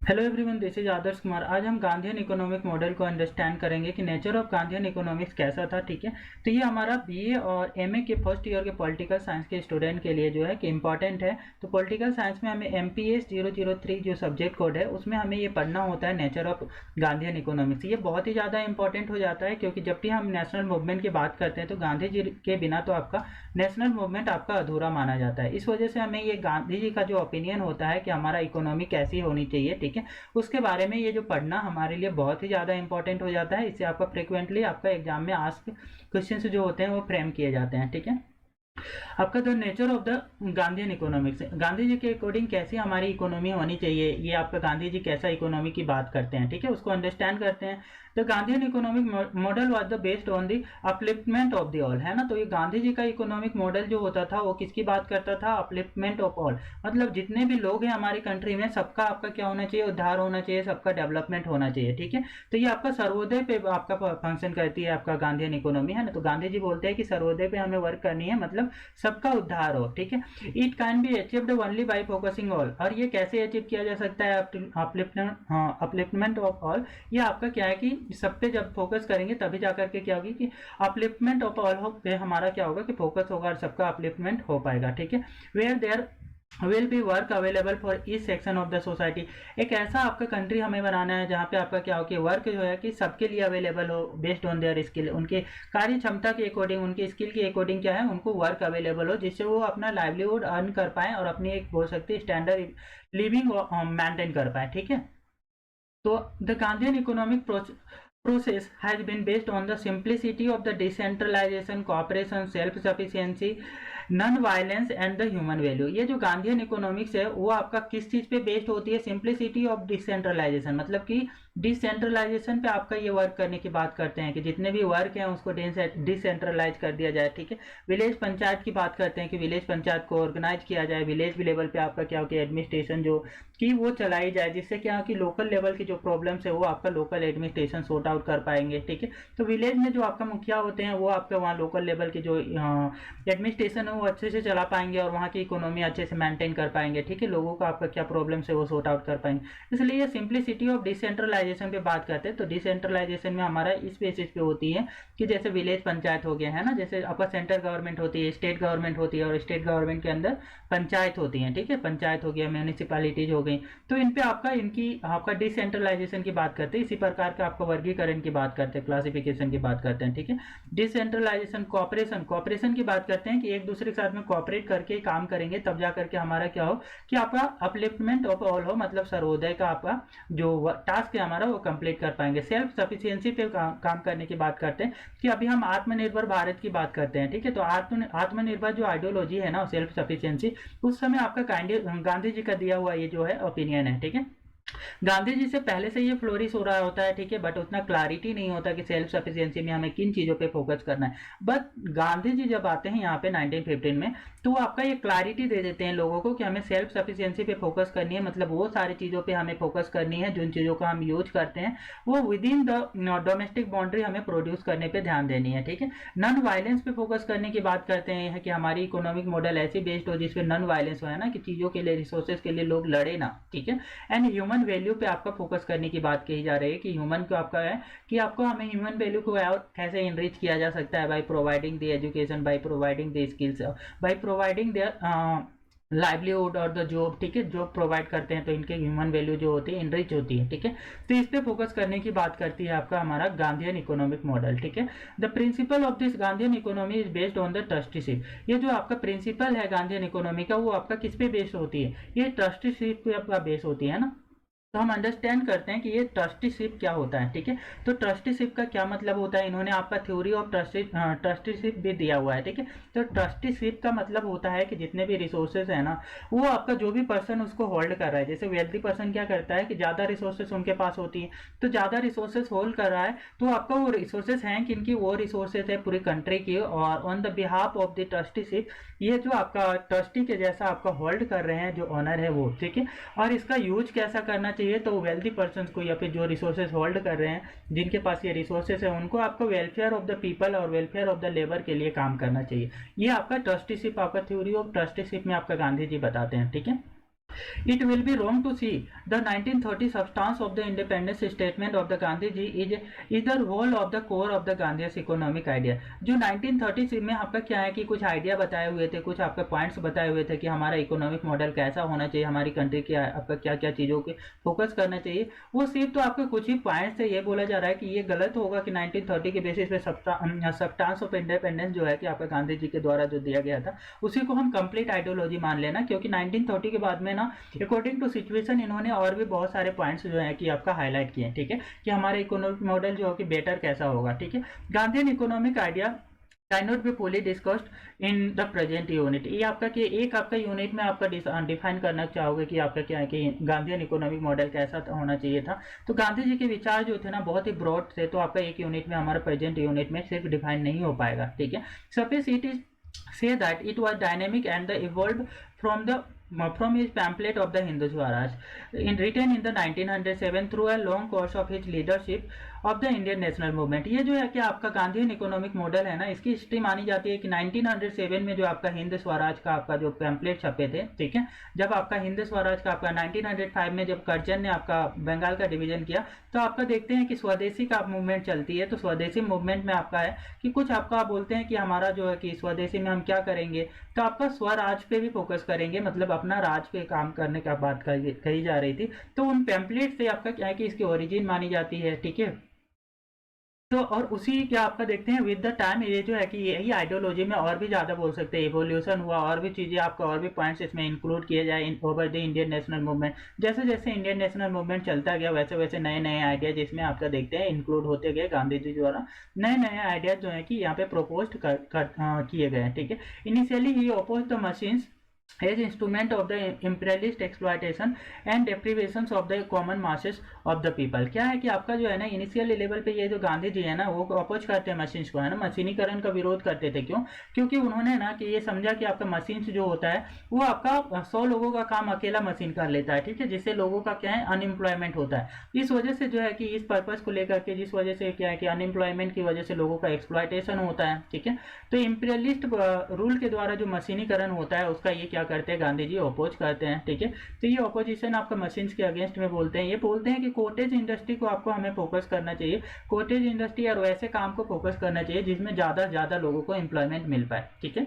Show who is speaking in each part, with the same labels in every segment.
Speaker 1: Hello everyone, this is Adarsh Kumar. आज हम Gandhian economic model को अंडरस्टैंड करेंगे कि नेचर ऑफ गांधीयन इकोनॉमिक्स कैसा था। ठीक है, तो ये हमारा बीए और एमए के फर्स्ट ईयर के पॉलिटिकल साइंस के स्टूडेंट के लिए जो है कि इंपॉर्टेंट है। तो पॉलिटिकल साइंस में हमें एमपीएस 003 जो सब्जेक्ट कोड है उसमें हमें ये पढ़ना होता है नेचर ऑफ गांधीयन इकोनॉमिक्स। ये बहुत ही ज़्यादा इंपॉर्टेंट हो जाता है क्योंकि जब भी हम नेशनल मूवमेंट की बात करते हैं तो गांधी जी के बिना तो आपका नेशनल मूवमेंट आपका अधूरा माना जाता है। इस वजह से हमें ये गांधी जी का जो ओपिनियन होता है कि हमारा इकोनॉमी कैसी होनी चाहिए, ठीक है, उसके बारे में ये जो पढ़ना हमारे लिए बहुत ही ज़्यादा इंपॉर्टेंट हो जाता है। इससे आपका फ्रिक्वेंटली आपका एग्जाम में आस्क क्वेश्चंस जो होते हैं वो फ्रेम किए जाते हैं। ठीक है, आपका the nature of the Gandhian economics, Gandhi ji के अकॉर्डिंग कैसी हमारी इकोनॉमी होनी चाहिए, ये आपका गांधी जी कैसा इकोनॉमी की बात करते हैं, ठीक है, उसको अंडरस्टैंड करते हैं। The Gandhian economic model was the based on the upliftment of the all, है ना। तो ये गांधी जी का इकोनॉमिक मॉडल जो होता था वो किसकी बात करता था? अपलिफ्टमेंट ऑफ ऑल, मतलब जितने भी लोग हैं हमारी कंट्री में सबका आपका क्या होना चाहिए? उद्धार होना चाहिए, सबका डेवलपमेंट होना चाहिए। ठीक है, तो ये आपका सर्वोदय पे आपका फंक्शन करती है आपका गांधीयन इकोनॉमी, है ना। तो गांधी जी बोलते हैं कि सर्वोदय पे हमें वर्क करनी है, मतलब सबका उद्धार हो। ठीक है, it can be achieved only by focusing all, और ये कैसे अचीव किया जा सकता है? अपलिफ्टमेंट ऑफ ऑल, ये आपका क्या है कि सब पे जब फोकस करेंगे तभी जाकर के क्या होगी कि अपलिफ्टमेंट ऑफ ऑल पे हमारा क्या होगा कि फोकस होगा और सबका अपलिफ्टमेंट हो पाएगा। ठीक है, where there will be work available for each section of the society, एक ऐसा आपका कंट्री हमें बनाना है जहाँ पे आपका क्या हो कि वर्क जो है कि सबके लिए अवेलेबल हो, बेस्ड ऑन देयर स्किल, उनके कार्य क्षमता के अकॉर्डिंग, उनके स्किल के अकॉर्डिंग क्या है, उनको वर्क अवेलेबल हो, जिससे वो अपना लाइवलीहुड अर्न कर पाए और अपनी एक बोल सकते हैं स्टैंडर्ड लिविंग मेंटेन कर पाए। ठीक है, तो the Gandhian economic process has been based on the simplicity of the decentralization, cooperation, self sufficiency, non violence and the human value. ये जो गांधीयन इकोनॉमिक्स है वो आपका किस चीज पे बेस्ड होती है? सिंप्लिसिटी ऑफ डिसेंट्रलाइजेशन, मतलब कि डिसेंट्रलाइजेशन पे आपका ये वर्क करने की बात करते हैं कि जितने भी वर्क हैं उसको डिसेंट्रलाइज कर दिया जाए। ठीक है, विलेज पंचायत की बात करते हैं कि विलेज पंचायत को ऑर्गेनाइज किया जाए, विलेज लेवल पे आपका क्या हो कि एडमिनिस्ट्रेशन जो कि वो चलाई जाए, जिससे क्या हो कि लोकल लेवल की जो प्रॉब्लम्स है वो आपका लोकल एडमिनिस्ट्रेशन सॉर्ट आउट कर पाएंगे। ठीक है, तो विलेज में जो आपका मुखिया होते हैं वो आपका वहाँ लोकल लेवल की जो एडमिनिस्ट्रेशन है वो अच्छे से चला पाएंगे और वहाँ की इकोनॉमी अच्छे से मेंटेन कर पाएंगे। ठीक है, लोगों का आपका क्या प्रॉब्लम्स है वो सॉर्ट आउट कर पाएंगे। इसलिए ये सिंप्लिसिटी ऑफ डिसेंट्रलाइजेशन पे बात करते हैं। तो डिसेंट्रलाइजेशन में हमारा इस बेसिस पे होती है कि जैसे विलेज पंचायत हो गया, है ना, जैसे आपका सेंट्रल गवर्नमेंट होती है, स्टेट गवर्नमेंट होती है और स्टेट गवर्नमेंट के अंदर पंचायत होती है। ठीक है, पंचायत हो गया, म्यूनिसिपैलिटीज हो गई, तो इन पे आपका इनकी आपका डिसेंट्रलाइजेशन की बात करते हैं। इसी प्रकार का आपका वर्गीकरण की बात करते हैं, क्लासिफिकेशन की बात करते हैं। ठीक है, डिसेंट्रलाइजेशन, कॉपरेशन की बात करते हैं कि एक दूसरे के साथ में कॉपरेट करके काम करेंगे तब जा करके हमारा क्या हो कि आपका अपलिफ्टमेंट ऑफ ऑल हो, मतलब सर्वोदय का आपका जो टास्क है हमारा वो कंप्लीट कर पाएंगे। सेल्फ सफिशियंसी पे काम करने की बात करते हैं कि अभी हम आत्मनिर्भर भारत की बात करते हैं। ठीक है, तो आत्मनिर्भर जो आइडियोलॉजी है ना, सेल्फ सफिशियंसी, उस समय आपका गांधी जी का दिया हुआ ये जो है ओपिनियन है। ठीक है, गांधी जी से पहले से ये फ्लोरिश हो रहा होता है। ठीक है, बट उतना क्लैरिटी नहीं होता कि सेल्फ सफिशिएंसी में हमें किन चीज़ों पे फोकस करना है। बट गांधी जी जब आते हैं यहाँ पे 1915 में, तो वो आपका ये क्लैरिटी दे देते हैं लोगों को कि हमें सेल्फ सफिशिएंसी पे फोकस करनी है, मतलब वो सारी चीज़ों पे हमें फोकस करनी है जिन चीज़ों का हम यूज करते हैं वो with in the domestic boundary हमें प्रोड्यूस करने पर ध्यान देनी है। ठीक है, नॉन वायलेंस पे फोकस करने की बात करते हैं कि हमारी इकोनॉमिक मॉडल ऐसी बेस्ड हो जिसपे नॉन वायलेंस हो, है ना, कि चीज़ों के लिए, रिसोर्सेज के लिए लोग लड़े ना। ठीक है, एंड ह्यूमन वैल्यू पे आपका फोकस करने की बात कही जा रही है कि ह्यूमन को आपका है कि आपको हमें ह्यूमन वैल्यू को कैसे इनरिच किया जा सकता है, by providing the education, by providing the skills, by providing the livelihood और द जॉब। ठीक है, जॉब प्रोवाइड करते हैं तो इनके ह्यूमन वैल्यू जो होती है इनरिच होती है। ठीक है, तो इस पे फोकस करने की बात करती है आपका हमारा गांधीयन इकोनॉमिक मॉडल। ठीक है, the principle of this Gandhian economy is based on the trusteeship. ये जो आपका प्रिंसिपल है गांधीयन इकोनॉमी का वो आपका किस पे बेस्ड होती है? ये ट्रस्टीशिप पे आपका बेस होती है ना। तो हम अंडरस्टैंड करते हैं कि ये ट्रस्टीशिप क्या होता है। ठीक है, तो ट्रस्टीशिप का क्या मतलब होता है, इन्होंने आपका थ्योरी ऑफ ट्रस्टीशिप भी दिया हुआ है। ठीक है, तो ट्रस्टीशिप का मतलब होता है कि जितने भी रिसोर्सेज है ना वो आपका जो भी पर्सन उसको होल्ड कर रहा है, जैसे वेल्थी पर्सन क्या करता है कि ज़्यादा रिसोर्सेज उनके पास होती है, तो ज़्यादा रिसोर्सेज होल्ड कर रहा है, तो आपका वो रिसोर्सेज हैं किनकी? वो रिसोर्सेज है पूरी कंट्री की, और on the behalf of the trusteeship ये जो आपका ट्रस्टी के जैसा आपका होल्ड कर रहे हैं जो ऑनर है वो। ठीक है, और इसका यूज कैसा करना चाहिए? तो वेल्दी पर्सन को या फिर जो रिसोर्सेज होल्ड कर रहे हैं, जिनके पास ये रिसोर्सेज है, उनको आपको वेलफेयर ऑफ द पीपल और वेलफेयर ऑफ द लेबर के लिए काम करना चाहिए। ये आपका ट्रस्टीशिप, आपका थ्योरी ऑफ ट्रस्टीशिप में आपका गांधी जी बताते हैं। ठीक है, It will be wrong to see the 1930 substance of the independence statement of the Gandhiji is the whole of the core of the Gandhi's economic idea। जो 1930 में आपका क्या है कि कुछ आइडिया बताए हुए थे, कुछ आपके पॉइंट्स बताए हुए थे कि हमारा इकोनॉमिक मॉडल कैसा होना चाहिए, हमारी कंट्री की आपका क्या क्या चीज़ों के फोकस करना चाहिए, वो सिर्फ तो आपके कुछ ही पॉइंट से ये बोला जा रहा है कि ये गलत होगा कि 1930 के बेसिस पे सबस्टांस ऑफ इंडिपेंडेंस जो है कि आपका गांधी जी के द्वारा जो दिया गया था उसी को हम कंप्लीट आइडियोलॉजी मान लेना, क्योंकि 1930 के बाद में ना अकॉर्डिंग टू सिचुएशन इन्होंने और भी बहुत सारे पॉइंट्स जो है कि आपका हाईलाइट किए हैं, ठीक है, कि हमारा इकोनॉमिक मॉडल जो है कि बेटर कैसा होगा, ठीक है। Gandhian economic idea can not be fully discussed in the present unit. ये आपका कि एक आपका यूनिट में आपका डिफाइन करना चाहोगे कि आपका क्या है कि गांधीयन इकोनॉमिक मॉडल कैसा होना चाहिए था। तो गांधी जी के विचार जो थे ना बहुत ही ब्रॉड थे, तो आपका एक यूनिट में हमारा प्रेजेंट यूनिट में सिर्फ डिफाइन नहीं हो पाएगा, ठीक है। Suppose it is say that it was dynamic and evolved from his pamphlet of the Hindu Swaraj written in the 1907 through a long course of his leadership of the Indian national movement. ये जो है कि आपका Gandhian economic model है ना, इसकी history मानी जाती है कि 1907 में जो आपका हिंद स्वराज का आपका जो पैम्पलेट छपे थे, ठीक है, जब आपका हिंद स्वराज का आपका 1905 में जब कर्जन ने आपका बंगाल का डिवीजन किया, तो आपका देखते हैं कि स्वदेशी का मूवमेंट चलती है। तो स्वदेशी मूवमेंट में आपका है कि कुछ आपका बोलते हैं कि हमारा जो है कि स्वदेशी में हम क्या करेंगे, तो आपका स्वराज पे भी फोकस करेंगे, मतलब अपना राज पे काम करने का बात कही जा रही थी। तो उन पैम्पलेट से आपका क्या है कि इसकी ओरिजिन मानी जाती है, ठीक है। तो और उसी क्या आपका देखते हैं विद द टाइम ये जो है कि यही आइडियोलॉजी में और भी ज़्यादा बोल सकते हैं इवोल्यूशन हुआ, और भी चीज़ें आपका और भी पॉइंट्स इसमें इंक्लूड किए जाए over the Indian national movement. जैसे जैसे इंडियन नेशनल मूवमेंट चलता गया वैसे वैसे नए नए आइडिया जिसमें आपका देखते हैं इंक्लूड होते गए, गांधी जी द्वारा नए नए आइडियाज जो है कि यहाँ पे प्रपोज किए गए हैं, ठीक है। Initially he oppose the machines as instrument of the imperialist exploitation and deprivations of the common masses of the people। क्या है कि आपका जो है ना इनिशियल लेवल पे ये जो गांधी जी है ना वो अपोज करते हैं मशीन्स को, है ना, मशीनीकरण का विरोध करते थे। क्यों? क्योंकि उन्होंने ना कि ये समझा कि आपका मशीन्स जो होता है वो आपका 100 लोगों का काम अकेला मशीन कर लेता है, ठीक है, जिससे लोगों का क्या है अनएम्प्लॉयमेंट होता है। इस वजह से जो है कि इस पर्पज को लेकर के जिस वजह से क्या है कि अनएम्प्लॉयमेंट की वजह से लोगों का एक्सप्लॉयटेशन होता है, ठीक है। तो इंपीरियलिस्ट रूल के द्वारा जो मशीनीकरण होता है उसका ये क्या करते हैं गांधी जी अपोज करते हैं, ठीक है। तो ये अपोजिशन आपका मशीन्स के अगेंस्ट में बोलते हैं। ये बोलते हैं कि कॉटेज इंडस्ट्री को आपको हमें फोकस करना चाहिए, कॉटेज इंडस्ट्री और वैसे काम को फोकस करना चाहिए जिसमें ज़्यादा लोगों को एम्प्लॉयमेंट मिल पाए, ठीक है।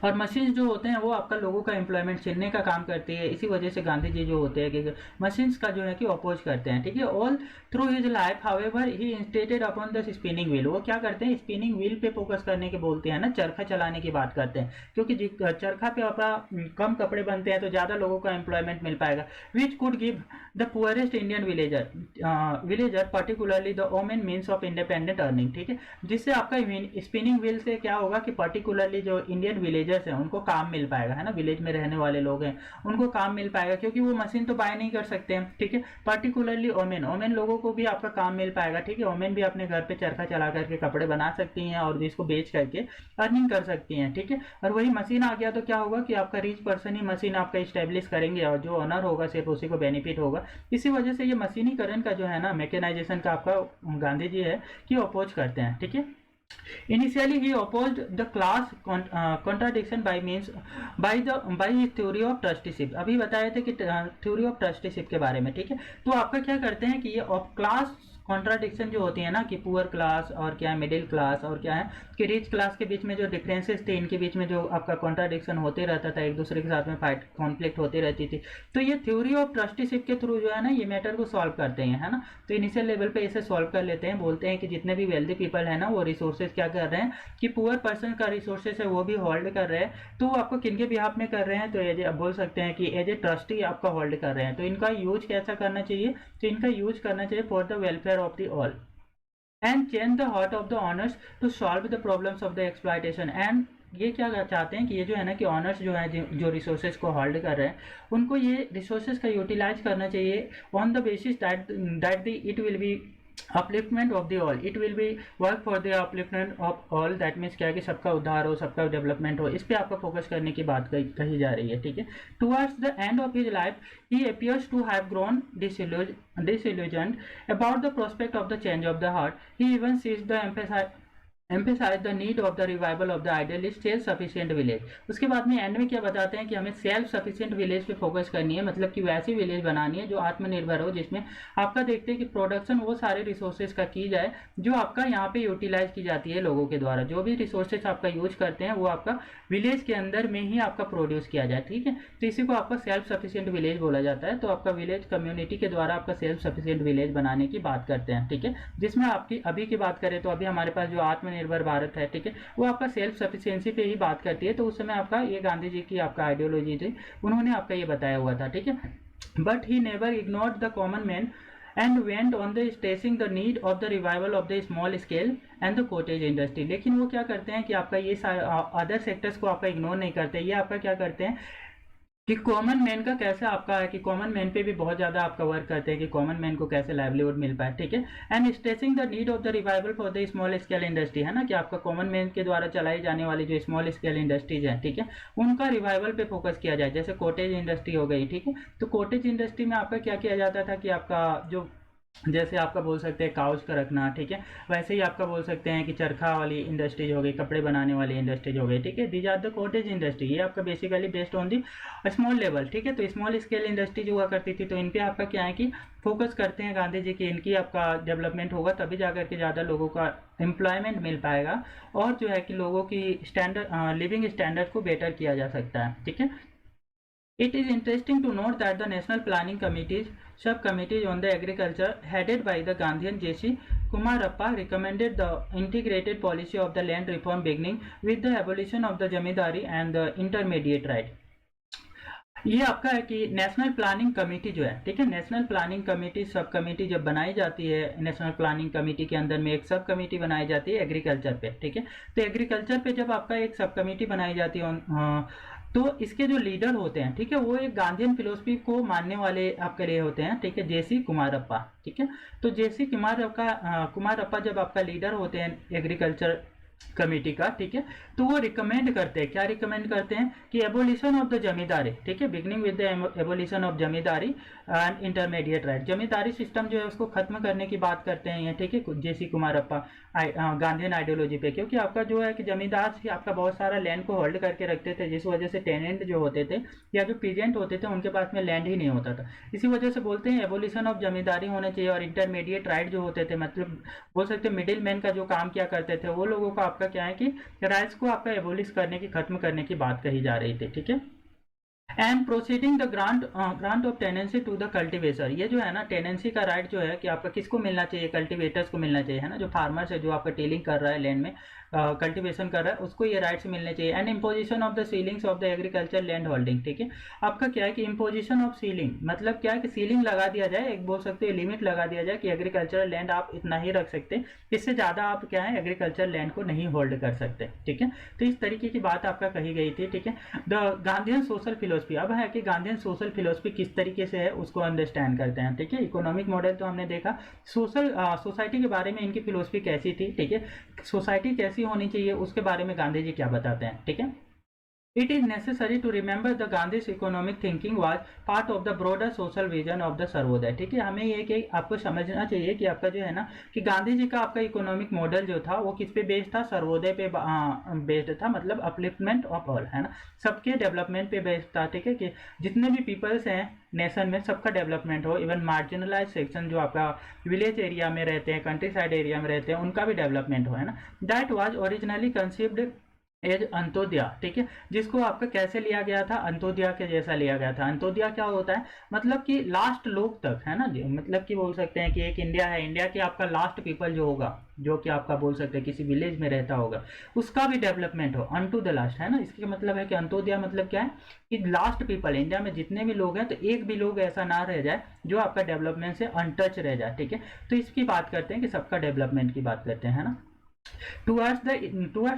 Speaker 1: और मशीन्स जो होते हैं वो आपका लोगों का एम्प्लॉयमेंट छीनने का काम करती है। इसी वजह से गांधी जी जो होते हैं कि मशीन्स का जो है कि अपोज करते हैं, ठीक है। All through his life however he insisted upon the spinning wheel. वो क्या करते हैं स्पिनिंग व्हील पे फोकस करने के बोलते हैं ना, चरखा चलाने की बात करते हैं, क्योंकि चरखा पे आपका कम कपड़े बनते हैं तो ज़्यादा लोगों का एम्प्लॉयमेंट मिल पाएगा। Which could give the poorest Indian villager particularly the women means of independent earning, ठीक है। जिससे आपका स्पिनिंग व्हील से क्या होगा कि पर्टिकुलरली जो इंडियन विलेजर्स हैं उनको काम मिल पाएगा, है ना, विलेज में रहने वाले लोग हैं उनको काम मिल पाएगा, क्योंकि वो मशीन तो बाय नहीं कर सकते हैं, ठीक है। पर्टिकुलरली ओमेन लोगों को भी आपका काम मिल पाएगा, ठीक है। ओमेन भी अपने घर पे चरखा चला करके कपड़े बना सकती हैं और इसको बेच करके अर्निंग कर सकती हैं, ठीक है। और वही मशीन आ गया तो क्या होगा कि आपका रिच पर्सन ही मशीन आपका इस्टेब्लिश करेंगे और जो ऑनर होगा सिर्फ उसी को बेनिफिट होगा। इसी वजह से ये मशीनीकरण का जो है ना मैकेनाइजेशन का आपका गांधी जी है कि अपोज करते हैं, ठीक है। Initially, he opposed the class contradiction by his theory of trusteeship। अभी बताए थे कि theory of trusteeship के बारे में, ठीक है। तो आपका क्या करते हैं कि ये क्लास कॉन्ट्राडिक्शन जो होती है ना कि पुअर क्लास और क्या है मिडिल क्लास और क्या है कि रिच क्लास के बीच में जो डिफरेंसेस थे, इनके बीच में जो आपका कॉन्ट्राडिक्शन होते रहता था, एक दूसरे के साथ में फाइट कॉन्फ्लिक्ट होती रहती थी। तो ये थ्योरी ऑफ ट्रस्टीशिप के थ्रू जो है ना ये मैटर को सॉल्व करते हैं, है ना। तो इनिशियल लेवल पे इसे सॉल्व कर लेते हैं। बोलते हैं कि जितने भी वेल्दी पीपल है ना वो रिसोर्सेज क्या कर रहे हैं कि पुअर पर्सन का रिसोर्सेज है वो भी होल्ड कर रहे हैं। तो वो आपको किन के बिहाफ में कर रहे हैं, तो एज बोल सकते हैं कि एज ए ट्रस्टी आपका होल्ड कर रहे हैं। तो इनका यूज कैसा करना चाहिए, तो इनका यूज करना चाहिए for the welfare of the all and change the heart of the owners to solve the problems of the exploitation। and ये क्या चाहते हैं कि ये जो है ना कि ऑनर्स जो है जो रिसोर्सेज को होल्ड कर रहे हैं उनको ये रिसोर्सेज का यूटिलाइज करना चाहिए on the basis that it will be upliftment of the all, it will be work for the upliftment of all. That means क्या है कि सबका उद्धार हो, सबका डेवलपमेंट हो, इस पे आपका फोकस करने की बात कही जा रही है, ठीक है। Towards the end of his life he appears to have grown disillusioned about the prospect of the change of the heart। He even sees the emphasise the need of the revival of the idealist self sufficient village. उसके बाद में and में क्या बताते हैं कि हमें self sufficient village पे फोकस करनी है, मतलब कि वैसी विलेज बनानी है जो आत्मनिर्भर हो, जिसमें आपका देखते हैं कि प्रोडक्शन वो सारे रिसोर्सेज का की जाए जो आपका यहाँ पे यूटिलाइज की जाती है लोगों के द्वारा। जो भी रिसोर्सेज आपका यूज करते हैं वो आपका विलेज के अंदर में ही आपका प्रोड्यूस किया जाए, ठीक है। तो इसी को आपका सेल्फ सफिशिएंट विलेज बोला जाता है। तो आपका विलेज कम्युनिटी के द्वारा आपका सेल्फ सफिशिएंट विलेज बनाने की बात करते हैं, ठीक है। जिसमें आपकी अभी की बात करें तो अभी हमारे पास जो आत्मनिर्भर भारत है, ठीक है, वो आपका सेल्फ सफिशिएंसी पे ही बात करती है। तो उस समय आपका ये गांधी जी की आपका आइडियोलॉजी थी, उन्होंने आपका ये बताया हुआ था, ठीक है। But he never ignored the common man and went on the stressing the need of the revival of the small scale and the cottage industry। लेकिन वो क्या करते हैं कि आपका ये अदर सेक्टर्स को आपका इग्नोर नहीं करते, ये आपका क्या करते हैं कि कॉमन मैन का कैसे आपका है कि कॉमन मैन पे भी बहुत ज़्यादा आपका वर्क करते हैं कि कॉमन मैन को कैसे लाइवलीहुड मिल पाए, ठीक है। And stressing the need of the revival for the small scale industry, है ना, कि आपका कॉमन मैन के द्वारा चलाई जाने वाली जो स्मॉल स्केल इंडस्ट्रीज हैं, ठीक है, उनका रिवाइवल पे फोकस किया जाए। जैसे कॉटेज इंडस्ट्री हो गई, ठीक है। तो कॉटेज इंडस्ट्री में आपका क्या किया जाता था कि आपका जो जैसे आपका बोल सकते हैं काउच का रखना, ठीक है, वैसे ही आपका बोल सकते हैं कि चरखा वाली इंडस्ट्रीज हो गई, कपड़े बनाने वाली इंडस्ट्रीज हो गई, ठीक है। These are the cottage industry, ये आपका basically based on the small level, ठीक है। तो स्मॉल स्केल इंडस्ट्रीज हुआ करती थी, तो इन पे आपका क्या है कि फोकस करते हैं गांधी जी की, इनकी आपका डेवलपमेंट होगा तभी जाकर के ज़्यादा लोगों का एम्प्लॉयमेंट मिल पाएगा और जो है कि लोगों की स्टैंडर्ड लिविंग स्टैंडर्ड को बेटर किया जा सकता है, ठीक है। It is interesting to note that the National Planning Committee's subcommittee on the agriculture, headed by the Gandhian J.C. Kumarappa, recommended the integrated policy of the land reform beginning with the abolition of the Jamidari and the intermediate right। ये आपका है कि national planning committee जो है, ठीक है, national planning committee sub committee जब बनाई जाती है, नेशनल प्लानिंग कमेटी के अंदर में एक सब कमेटी बनाई जाती है एग्रीकल्चर पे, ठीक है। तो एग्रीकल्चर पे जब आपका एक सब कमेटी बनाई जाती है तो इसके जो लीडर होते हैं, ठीक है, वो एक गांधीयन फिलोसफी को मानने वाले आपके लिए होते हैं, ठीक है, जेसी कुमारप्पा, ठीक है। तो जेसी कुमारप्पा जब आपका लीडर होते हैं एग्रीकल्चर कमेटी का, ठीक है, तो वो रिकमेंड करते हैं, क्या रिकमेंड करते हैं कि एबोलिशन ऑफ द जमींदारी, ठीक है, beginning with the abolition of zamindari and intermediate right. Zamindari system जो है उसको खत्म करने की बात करते हैं ये, ठीक है, जेसी कुमारप्पा गांधीयन आइडियोलॉजी पे, क्योंकि आपका जो है कि जमींदार से आपका बहुत सारा लैंड को होल्ड करके रखते थे, जिस वजह से टेनेंट जो होते थे या जो पीजेंट होते थे उनके पास में लैंड ही नहीं होता था। इसी वजह से बोलते हैं एबोलिशन ऑफ जमींदारी होने चाहिए और इंटरमीडिएट राइट जो होते थे, मतलब बोल सकते हैं मिडिल मैन का जो काम किया करते थे, वो लोगों का आपका क्या है कि राइट्स को आपका एबोलिश करने की, खत्म करने की बात कही जा रही थी, ठीक है। And proceeding the grant of tenancy to the cultivator, ये जो है ना टेनेंसी का राइट जो है कि आपका किसको मिलना चाहिए, कल्टिवेटर्स को मिलना चाहिए, है ना, जो फार्मर्स है, जो आपका टीलिंग कर रहा है लैंड में, कल्टिवेशन कर रहा है, उसको ये राइट्स मिलने चाहिए। And imposition of the ceilings of the agriculture land holding, ठीक है। आपका क्या है कि इम्पोजिशन ऑफ सीलिंग मतलब क्या है कि सीलिंग लगा दिया जाए, एक बोल सकते हैं लिमिट लगा दिया जाए कि एग्रीकल्चर लैंड आप इतना ही रख सकते, इससे ज़्यादा आप क्या है एग्रीकल्चर लैंड को नहीं होल्ड कर सकते, ठीक है। तो इस तरीके की बात आपका कही गई थी, ठीक है। द गांधीयन सोशल फिलोसफी, अब है कि गांधीयन सोशल फिलोसफी किस तरीके से है उसको अंडरस्टैंड करते हैं, ठीक है। इकोनॉमिक मॉडल तो हमने देखा, सोसाइटी के बारे में इनकी फिलोसफी कैसी थी, ठीक है, सोसाइटी कैसी होनी चाहिए उसके बारे में गांधी जी क्या बताते हैं, ठीक है। It is necessary to remember the Gandhi's economic thinking was part of the broader social vision of the Sarvodaya, ठीक है। हमें ये कि आपको समझना चाहिए कि आपका जो है ना कि गांधी जी का आपका इकोनॉमिक मॉडल जो था वो किस पे बेस्ड था, सर्वोदय पे बेस्ड था, मतलब अपलिफ्टमेंट ऑफ ऑल, है ना, सबके डेवलपमेंट पे बेस्ड था, ठीक है, कि जितने भी पीपल्स हैं नेशन में सबका डेवलपमेंट हो, इवन मार्जिनलाइज सेक्शन जो आपका विलेज एरिया में रहते हैं, कंट्री साइड एरिया में रहते हैं, उनका भी डेवलपमेंट हो, है ना। That was originally conceived as Antyodaya, ठीक है, जिसको आपका कैसे लिया गया था, अंत्योदय के जैसा लिया गया था। अंत्योदय क्या होता है, मतलब कि लास्ट लोग तक, है ना, मतलब कि बोल सकते हैं कि एक इंडिया है, इंडिया के आपका लास्ट पीपल जो होगा, जो कि आपका बोल सकते हैं किसी विलेज में रहता होगा, उसका भी डेवलपमेंट हो, अन टू द लास्ट, है ना। इसका मतलब है कि अंत्योदय मतलब क्या है कि लास्ट पीपल, इंडिया में जितने भी लोग हैं तो एक भी लोग ऐसा ना रह जाए जो आपका डेवलपमेंट से अनटच रह जाए, ठीक है। तो इसकी बात करते हैं कि सबका डेवलपमेंट की बात करते हैं, है ना। Towards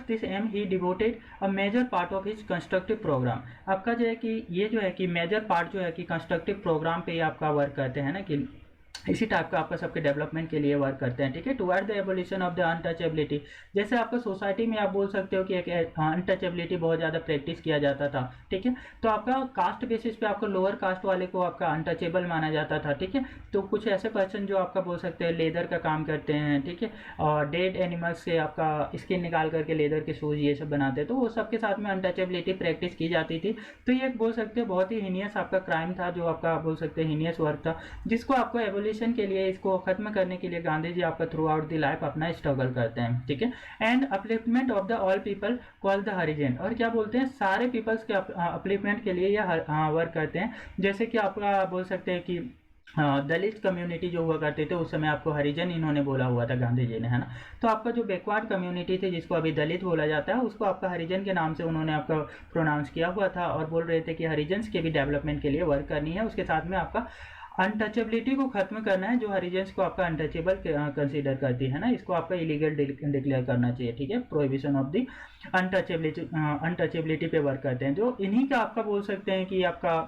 Speaker 1: this aim he devoted a major part of his constructive program। आपका जो है कि ये जो है कि मेजर पार्ट जो है कि कंस्ट्रक्टिव प्रोग्राम पे आपका वर्क करते हैं ना, कि इसी टाइप का आपका सबके डेवलपमेंट के लिए वर्क करते हैं, ठीक है। Toward the evolution of the untouchability, जैसे आपका सोसाइटी में आप बोल सकते हो कि एक अनटचेबिलिटी बहुत ज़्यादा प्रैक्टिस किया जाता था, ठीक है। तो आपका कास्ट बेसिस पे आपको लोअर कास्ट वाले को आपका अनटचेबल माना जाता था, ठीक है। तो कुछ ऐसे पर्सन जो आपका बोल सकते हैं लेदर का काम करते हैं, ठीक है, और डेड एनिमल्स से आपका स्किन निकाल करके लेदर के शूज़ ये सब बनाते हैं, तो वो सबके साथ में अनटचेबिलिटी प्रैक्टिस की जाती थी। तो ये बोल सकते हैं बहुत ही हीनियस आपका क्राइम था, जो आपका बोल सकते हैं हीनियस वर्क था, जिसको आपको एवोल्यूशन के लिए, इसको खत्म करने के लिए गांधी जी आपका थ्रू आउट द लाइफ अपना स्ट्रगल करते हैं, ठीक है। And upliftment of the all people call the Harijan, और क्या बोलते हैं सारे पीपल्स के अपलिफ्टमेंट के लिए यह वर्क करते हैं। जैसे कि आपका बोल सकते हैं कि दलित कम्युनिटी जो हुआ करते थे उस समय आपको हरिजन इन्होंने बोला हुआ था गांधी जी ने, है ना। तो आपका जो बैकवर्ड कम्युनिटी थी जिसको अभी दलित बोला जाता है, उसको आपका हरिजन के नाम से उन्होंने आपका प्रोनाउंस किया हुआ था, और बोल रहे थे कि हरिजन्स के भी डेवलपमेंट के लिए वर्क करनी है, उसके साथ में आपका अनटचेबिलिटी को खत्म करना है, जो हरिजन्स को आपका अनटचेबल कंसीडर करती है ना, इसको आपका इलीगल डिक्लेयर करना चाहिए, ठीक है। प्रोहिबिशन ऑफ द अनटचेबिलिटी पे वर्क करते हैं, जो इन्हीं का आपका बोल सकते हैं कि आपका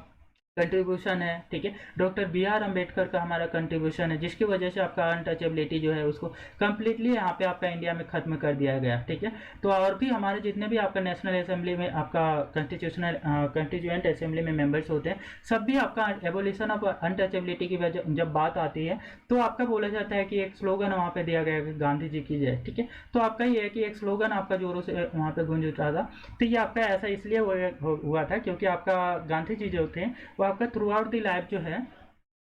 Speaker 1: कंट्रीब्यूशन है, ठीक है। डॉक्टर बी आर अम्बेडकर का हमारा कंट्रीब्यूशन है, जिसकी वजह से आपका अनटचेबिलिटी जो है उसको कम्प्लीटली यहाँ पे आपका इंडिया में खत्म कर दिया गया, ठीक है। तो और भी हमारे जितने भी आपका नेशनल असेंबली में आपका कंस्टिट्यूएंट असेंबली में मेंबर्स होते हैं, सब भी आपका एबोलिशन ऑफ अनटचेबिलिटी की वजह जब बात आती है तो आपका बोला जाता है कि एक स्लोगन वहाँ पे दिया गया है, गांधी जी की जय, ठीक है। तो आपका ये है कि एक स्लोगन आपका जोरों से वहाँ पे गूंज उठा था। तो ये आपका ऐसा इसलिए हुआ था क्योंकि आपका गांधी जी जो थे वो आपका थ्रू आउट द लाइफ जो है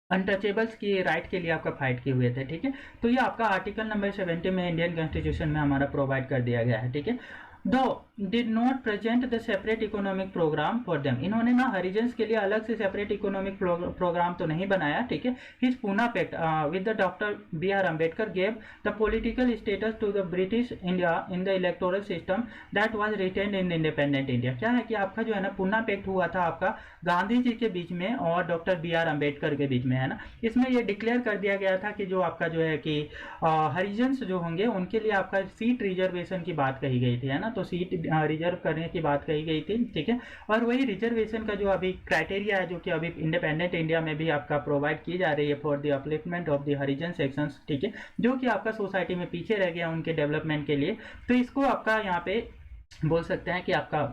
Speaker 1: अनटचेबल्स की राइट के लिए आपका फाइट किए हुए थे, ठीक है। तो ये आपका आर्टिकल नंबर 70 में इंडियन कॉन्स्टिट्यूशन में हमारा प्रोवाइड कर दिया गया है, ठीक है। Though did not present the separate economic program for them, इन्होंने ना हरिजन्स के लिए अलग से सेपरेट इकोनॉमिक प्रोग्राम तो नहीं बनाया, ठीक है। His Poona pact with the doctor B R Ambedkar gave the political status to the British India in the electoral system that was retained in independent India. क्या है कि आपका जो है ना पूना पैक्ट हुआ था आपका गांधी जी के बीच में और डॉक्टर बी आर अम्बेडकर के बीच में, है ना। इसमें यह डिक्लेयर कर दिया गया था कि जो आपका जो है कि हरिजन्स जो होंगे उनके लिए आपका सीट रिजर्वेशन की बात कही गई थी, है ना। तो सीट रिजर्व करने की बात कही गई थी, ठीक है। और वही रिजर्वेशन का जो अभी क्राइटेरिया है जो कि अभी इंडिपेंडेंट इंडिया में भी आपका प्रोवाइड की जा रही है for the upliftment of the Harijan sections, ठीक है, जो कि आपका सोसाइटी में पीछे रह गया उनके डेवलपमेंट के लिए। तो इसको आपका यहाँ पे बोल सकते हैं कि आपका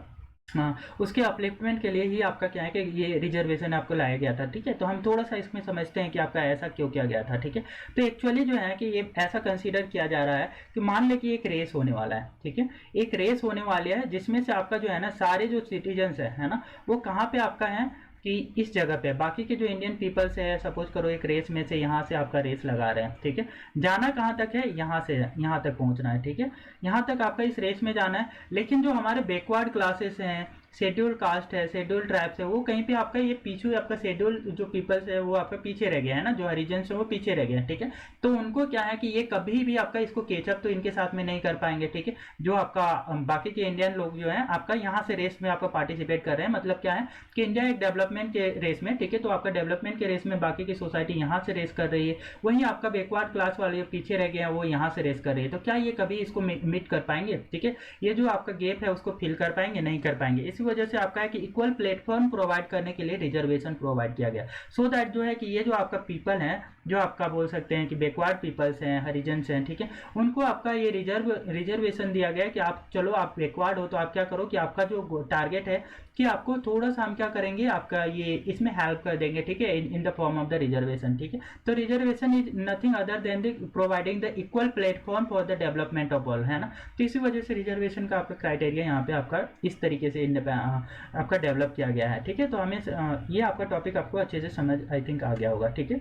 Speaker 1: उसके अपलिफ्टमेंट के लिए ही आपका क्या है कि ये रिजर्वेशन आपको लाया गया था, ठीक है। तो हम थोड़ा सा इसमें समझते हैं कि आपका ऐसा क्यों किया गया था, ठीक है। तो एक्चुअली जो है कि ये ऐसा कंसीडर किया जा रहा है कि मान ले कि एक रेस होने वाला है, ठीक है, एक रेस होने वाली है जिसमें से आपका जो है ना सारे जो सिटीजन्स है ना, वो कहाँ पे आपका है कि इस जगह पे बाकी के जो इंडियन पीपल्स है, सपोज करो एक रेस में से यहाँ से आपका रेस लगा रहे हैं, ठीक है। जाना कहाँ तक है, यहाँ से यहाँ तक पहुँचना है, ठीक है, यहाँ तक आपका इस रेस में जाना है। लेकिन जो हमारे बैकवर्ड क्लासेस हैं, शेड्यूल कास्ट है, शेड्यूल ट्राइब्स है, वो कहीं पे आपका ये पीछे आपका शेड्यूल जो पीपल्स है वो आपका पीछे रह गया है ना, जो हरिजन्स है वो पीछे रह गया है, ठीक है। तो उनको क्या है कि ये कभी भी आपका इसको केचअप तो इनके साथ में नहीं कर पाएंगे, ठीक है। जो आपका बाकी के इंडियन लोग जो है आपका यहाँ से रेस में आपका पार्टिसिपेट कर रहे हैं, मतलब क्या है कि इंडिया एक डेवलपमेंट के रेस में, ठीक है। तो आपका डेवलपमेंट के रेस में बाकी की सोसाइटी यहाँ से रेस कर रही है, वहीं आपका बैकवर्ड क्लास वाले पीछे रह गए हैं वो यहाँ से रेस कर रही है। तो क्या ये कभी इसको मीट कर पाएंगे, ठीक है। ये जो आपका गैप है उसको फिल कर पाएंगे, नहीं कर पाएंगे। इसी वजह से आपका है कि इक्वल प्लेटफॉर्म प्रोवाइड करने के लिए रिजर्वेशन प्रोवाइड किया गया, सो दैट जो है कि ये जो आपका पीपल है, जो आपका बोल सकते हैं कि बैकवर्ड पीपल्स हैं, हरिजन्स हैं, ठीक है, उनको आपका ये रिजर्वेशन दिया गया कि आप चलो आप बैकवर्ड हो तो आप क्या करो कि आपका जो टारगेट है कि आपको थोड़ा सा हम क्या करेंगे आपका ये इसमें हेल्प कर देंगे, ठीक है, in the form of the reservation, ठीक है। तो reservation is nothing other than the providing the equal platform for the development of all, है ना। तो इसी वजह से रिजर्वेशन का आपका क्राइटेरिया यहाँ पे आपका इस तरीके से आपका डेवलप किया गया है, ठीक है। तो हमें ये आपका टॉपिक आपको अच्छे से समझ आई थिंक आ गया होगा, ठीक है।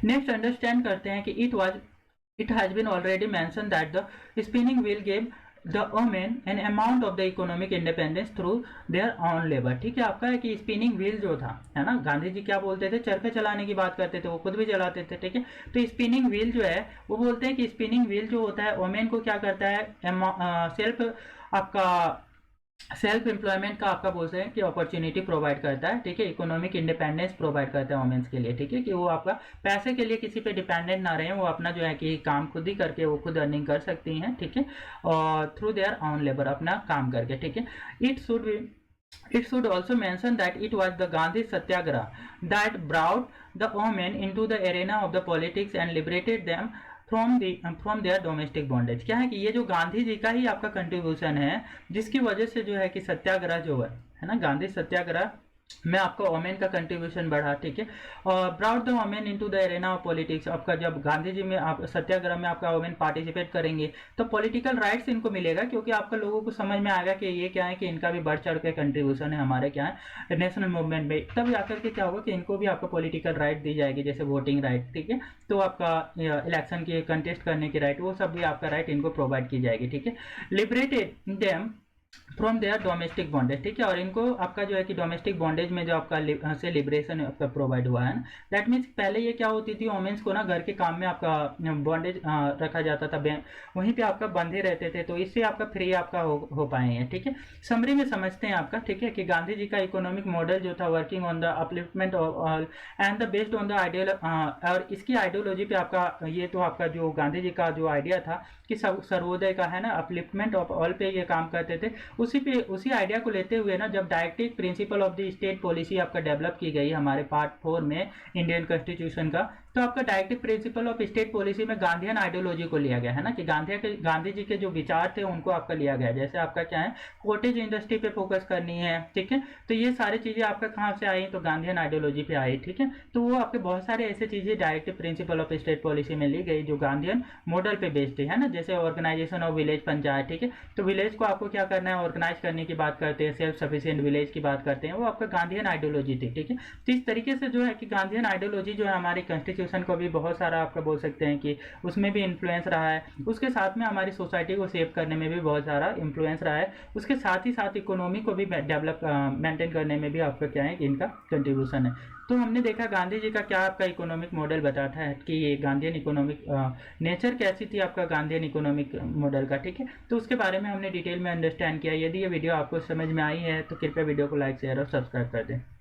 Speaker 1: नेक्स्ट अंडरस्टैंड करते हैं कि it has been already mention that the spinning wheel gave the women an amount of the economic independence through their own labour, ठीक है। आपका है कि स्पिनिंग व्हील जो था, है ना, गांधी जी क्या बोलते थे, चरखे चलाने की बात करते थे, वो खुद भी चलाते थे, ठीक है। तो स्पिनिंग व्हील जो है वो बोलते हैं कि स्पिनिंग व्हील जो होता है वुमेन को क्या करता है, सेल्फ एम्प्लॉयमेंट का आपका बोलते हैं कि अपॉर्चुनिटी प्रोवाइड करता है, ठीक है। इकोनॉमिक इंडिपेंडेंस प्रोवाइड करता है वुमेन्स के लिए, ठीक है, कि वो आपका पैसे के लिए किसी पे डिपेंडेंट ना रहे, वो अपना जो है कि काम खुद ही करके वो खुद अर्निंग कर सकती हैं, ठीक है, और थ्रू देयर ऑन लेबर अपना काम करके, ठीक है। It should be It should also mention that it was the Gandhi Satyagraha that brought the women into the arena of the politics and liberated them from their domestic bondage। क्या है कि ये जो गांधी जी का ही आपका कंट्रीब्यूशन है, जिसकी वजह से जो है कि सत्याग्रह जो है ना, गांधी सत्याग्रह में आपका वोमेन का कंट्रीब्यूशन बढ़ा, ठीक है। और brought the women into the arena of politics, आपका जब गांधी जी में आप सत्याग्रह में आपका वोमेन पार्टिसिपेट करेंगे तो पॉलिटिकल राइट्स इनको मिलेगा, क्योंकि आपका लोगों को समझ में आएगा कि ये क्या है कि इनका भी बढ़ चढ़ के कंट्रीब्यूशन है हमारे क्या है नेशनल मूवमेंट में। तब जाकर के क्या होगा कि इनको भी आपको पॉलिटिकल राइट दी जाएगी, जैसे वोटिंग राइट, ठीक है। तो आपका इलेक्शन की कंटेस्ट करने की राइट, वो सब भी आपका राइट इनको प्रोवाइड की जाएगी, ठीक है। Liberated them from there domestic bondage, ठीक है। और इनको आपका जो है कि डोमेस्टिक बॉन्डेज में जो आपका से लिबरेशन आपका प्रोवाइड हुआ है ना, दैट मीन्स पहले ये क्या होती थी, वोमेन्स को ना घर के काम में आपका बॉन्डेज रखा जाता था, वहीं पे आपका बंधे रहते थे, तो इससे आपका फ्री आपका हो पाए हैं, ठीक है। समरी में समझते हैं आपका, ठीक है, कि गांधी जी का इकोनॉमिक मॉडल जो था working on the upliftment all and the based on the ideal, और इसकी आइडियोलॉजी पे आपका ये तो आपका जो गांधी जी का जो आइडिया था कि सर्वोदय का है ना, अपलिफ्टमेंट ऑफ ऑल पे ये काम करते थे। उसी आइडिया को लेते हुए ना, जब directive principle of the state policy आपका डेवलप की गई हमारे पार्ट 4 में इंडियन कॉन्स्टिट्यूशन का, तो आपका directive principle of state policy में गांधीयन आइडियोलॉजी को लिया गया है ना, कि गांधी जी के जो विचार थे उनको आपका लिया गया। जैसे आपका क्या है, कॉटेज इंडस्ट्री पे फोकस करनी है, ठीक है। तो ये सारी चीजें आपका कहाँ से आई, तो गांधीयन आइडियोलॉजी पे आई, ठीक है। तो वो आपके बहुत सारे ऐसे चीजें directive principle of state policy में ली गई जो गांधीयन मॉडल पे बेस्ड है ना, जैसे ऑर्गेनाइजेशन ऑफ विलेज पंचायत, ठीक है। तो विलेज को आपको क्या करना है, ऑर्गेनाइज करने की बात करते हैं, सेल्फ सफिशिएंट विलेज की बात करते हैं, वो आपका गांधीयन आइडियोलॉजी थी, ठीक है। तो इस तरीके से जो है कि गांधीयन आइडियोलॉजी जो है हमारी कॉन्स्टिट्यूशन को भी बहुत सारा आपका बोल सकते हैं कि उसमें भी इन्फ्लुएंस रहा है, उसके साथ में हमारी सोसाइटी को सेव करने में भी बहुत सारा इन्फ्लुएंस रहा है, उसके साथ ही साथ इकोनॉमी को भी डेवलप मेंटेन करने में भी आपका क्या है कि इनका कंट्रीब्यूशन है। तो हमने देखा गांधी जी का क्या आपका इकोनॉमिक मॉडल बताता है कि ये गांधीयन इकोनॉमिक नेचर कैसी थी आपका गांधीयन इकोनॉमिक मॉडल का, ठीक है। तो उसके बारे में हमने डिटेल में अंडरस्टैंड किया। यदि ये वीडियो आपको समझ में आई है तो कृपया वीडियो को लाइक शेयर और सब्सक्राइब कर दें।